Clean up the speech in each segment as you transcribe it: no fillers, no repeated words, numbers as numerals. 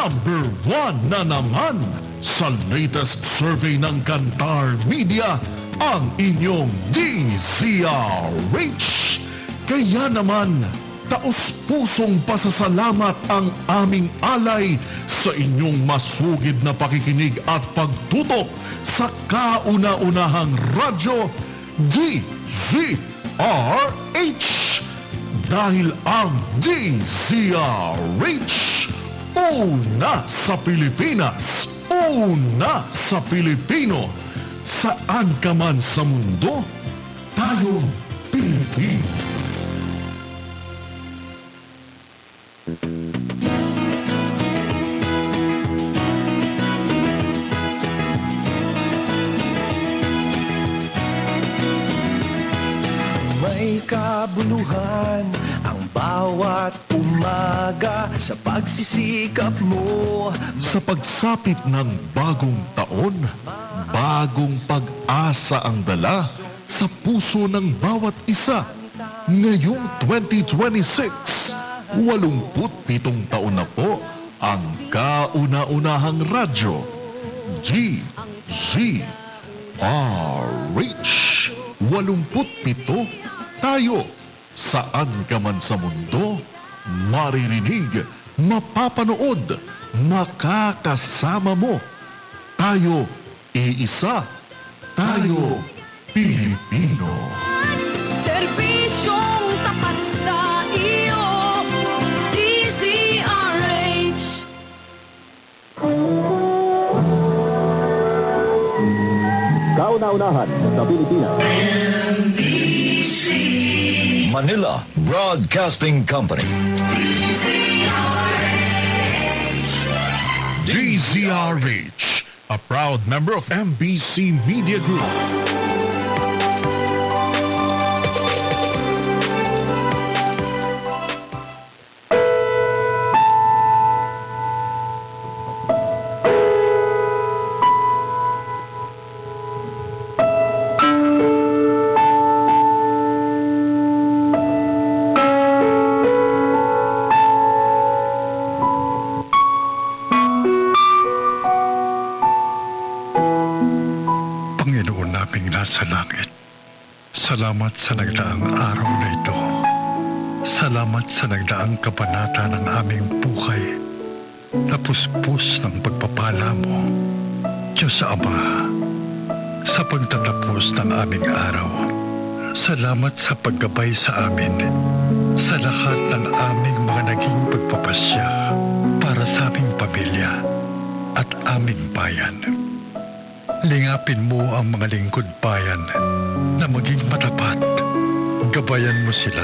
#1 na naman sa latest survey ng Kantar Media ang inyong DZRH. Kaya naman, taos-pusong pasasalamat ang aming alay sa inyong masugid na pakikinig at pagtutok sa kauna-unahang radyo DZRH. Dahil ang DZRH, una sa Pilipinas, una sa Pilipino. Saan ka man sa mundo, tayong Pilipino. May kabuluhan ang bawat umaga sa pagsisikap mo. Sa pagsapit ng bagong taon, bagong pag-asa ang dala sa puso ng bawat isa. Ngayong 2026, 87 taon na po ang kauna-unahang radyo, DZRH. 87 tayo. Saan ka man sa mundo, maririnig, mapapanood, makakasama mo. Tayo, iisa. Tayo, Pilipino. Serbisyong tapat sa iyo, DZRH. Kauna-unahan sa Pilipinas. Manila Broadcasting Company. DZRH, a proud member of MBC Media Group. Panginoon naming nasa langit, salamat sa nagdaang araw na ito. Salamat sa nagdaang kabanata ng aming buhay na puspos ng pagpapala mo. Diyos Ama, sa pagtatapos ng aming araw, salamat sa paggabay sa amin sa lahat ng aming mga naging pagpapasya para sa aming pamilya at aming bayan. Lingapin mo ang mga lingkod bayan na maging matapat. Gabayan mo sila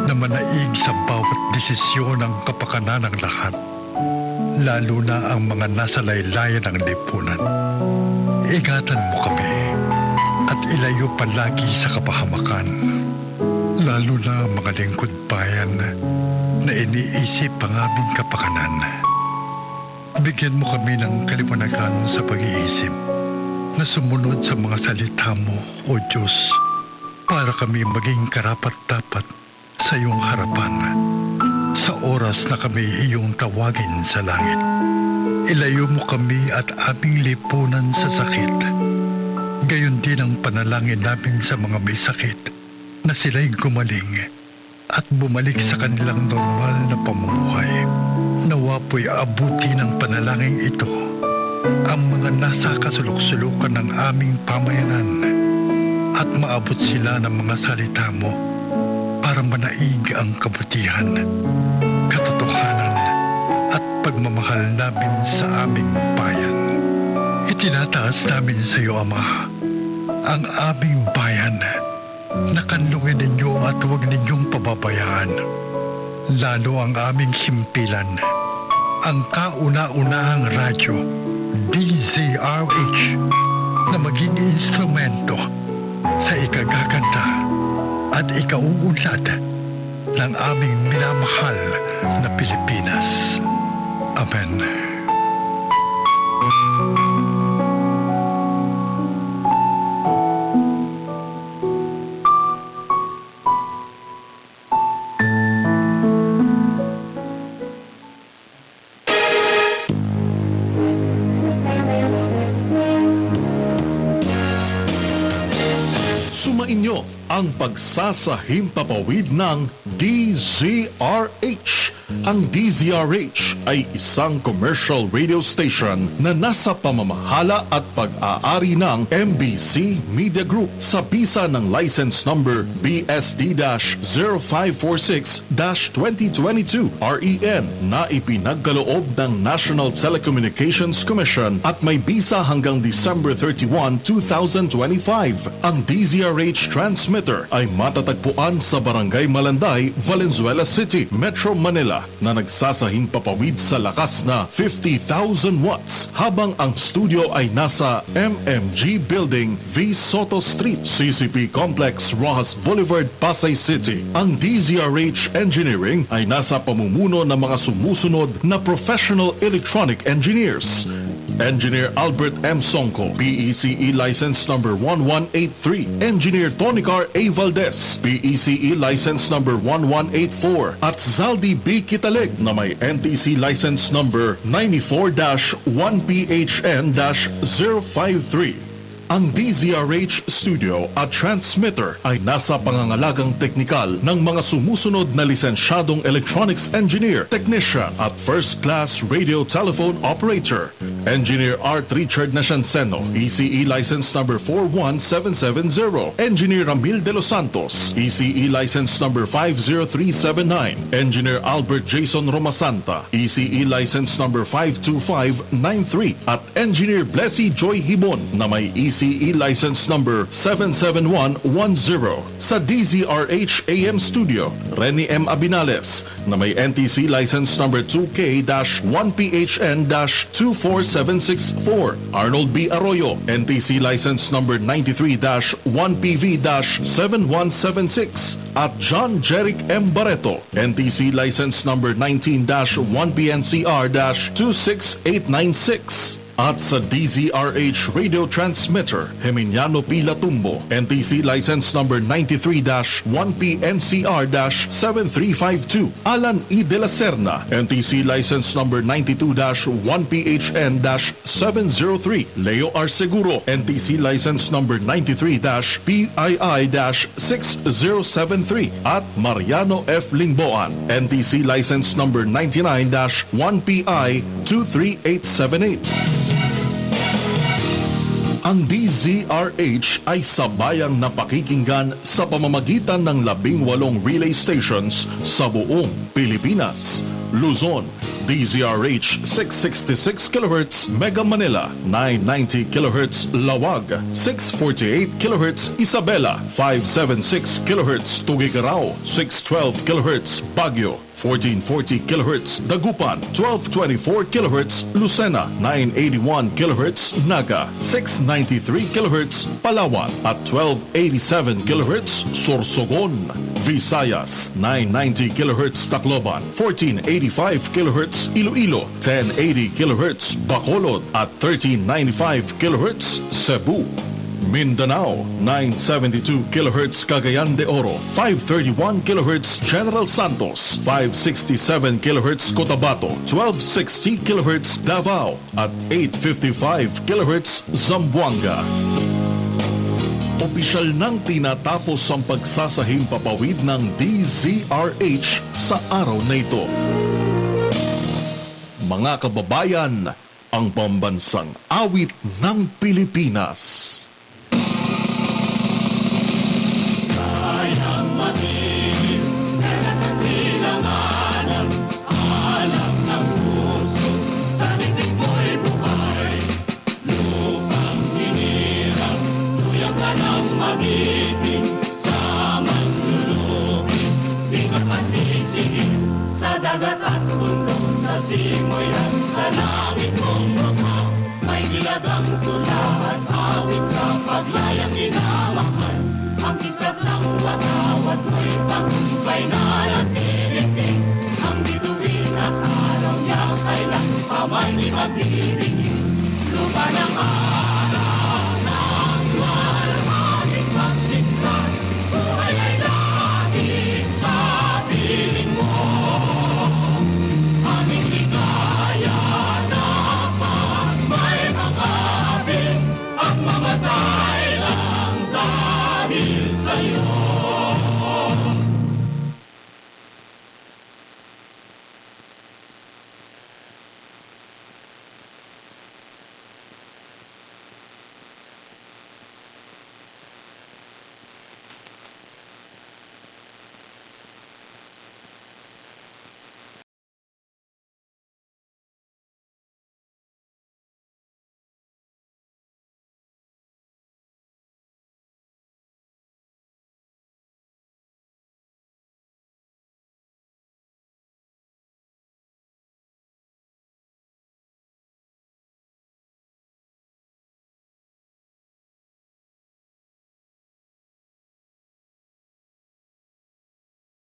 na manaig sa bawat desisyon ng kapakanan ng lahat, lalo na ang mga nasa laylayan ng lipunan. Ingatan mo kami at ilayo palagi sa kapahamakan, lalo na mga lingkod bayan na iniisip ang aming kapakanan. Bigyan mo kami ng kaliwanagan sa pag-iisip na sumunod sa mga salita mo, O Diyos, para kami maging karapat-dapat sa iyong harapan sa oras na kami iyong tawagin sa langit. Ilayo mo kami at aming lipunan sa sakit. Gayon din ang panalangin namin sa mga may sakit na sila'y gumaling at bumalik sa kanilang normal na pamumuhay. Nawa po'y abuti ng panalangin ito ang mga nasa kasulok-sulukan ng aming pamayanan at maabot sila ng mga salita mo para manaig ang kabutihan, katotohanan at pagmamahal namin sa aming bayan. Itinataas namin sa iyo, Ama, ang aming bayan na kanlungin ninyo at huwag ninyong pababayaan. Lalo ang aming himpilan, ang kauna-unahang radyo, DZRH, na maging instrumento sa ikagaganda at ikauunlad ng aming minamahal na Pilipinas. Amen. Sumainyo ang pagsasahimpapawid ng DZRH. Ang DZRH ay isang commercial radio station na nasa pamamahala at pag-aari ng MBC Media Group sa bisa ng license number BSD-0546-2022 REN na ipinagkaloob ng National Telecommunications Commission at may bisa hanggang December 31, 2025. Ang DZRH transmitter ay matatagpuan sa Barangay Malanday, Valenzuela City, Metro Manila na nagsasahing papawid sa lakas na 50,000 watts habang ang studio ay nasa MMG Building, V. Soto Street, CCP Complex, Rojas Boulevard, Pasay City. Ang DZRH Engineering ay nasa pamumuno ng mga sumusunod na professional electronic engineers. Engineer Albert M. Songco, PECE license number 1183. Engineer Tonicar A. Valdez, PECE license number 1184. At Zaldi B. Kitaleg na may NTC license number 94-1PHN-053. Ang DZRH studio at transmitter ay nasa pangangalagang teknikal ng mga sumusunod na lisensyadong electronics engineer, technician at first-class radio telephone operator. Engineer Art Richard Nashanseno, ECE license number 41770. Engineer Ramil de los Santos, ECE license number 50379. Engineer Albert Jason Romasanta, ECE license number 52593. At Engineer Blessy Joy Hibon na may ECE license number 77110. Sa DZRH AM Studio, Rene M. Abinales na may NTC license number 2K-1PHN-24764. Arnold B. Arroyo, NTC license number 93-1PV-7176. At John Jeric M. Barreto, NTC license number 19-1PNCR-26896. At sa DZRH Radio Transmitter, Geminiano P. Latumbo, NTC license number 93-1PNCR-7352. Alan E. De La Serna, NTC license number 92-1PHN-703. Leo R. Seguro, NTC license number 93-PII-6073. At Mariano F. Lingboan, NTC license number 99-1PI-23878. Ang DZRH ay sabayang napakikinggan sa pamamagitan ng 18 relay stations sa buong Pilipinas. Luzon, DZRH 666 kHz Mega Manila, 990 kHz Lawag, 648 kHz Isabela, 576 kHz Tugigaraw, 612 kHz Baguio, 1440 kHz Dagupan, 1224 kHz Lucena, 981 kHz Naga, 693 kHz Palawan at 1287 kHz Sorsogon. Visayas, 990 kHz Tacloban, 1485 kHz Iloilo, 1080 kHz Bacolod at 1395 kHz Cebu. Mindanao, 972 kHz Cagayan de Oro, 531 kHz General Santos, 567 kHz Cotabato, 1260 kHz Davao at 855 kHz Zamboanga. Opisyal nang tinatapos ang pagsasahimpapawid ng DZRH sa araw na ito. Mga kababayan, ang pambansang awit ng Pilipinas. Sa dagat at bundok, sa simoy at sa langit mong mga may gilagang tula at awit sa paglayang inamakan. Ang islap ng watawat may tagumpay na natiriting. Ang bituin at araw niya kailan pa may di magdiringin. Lupa ng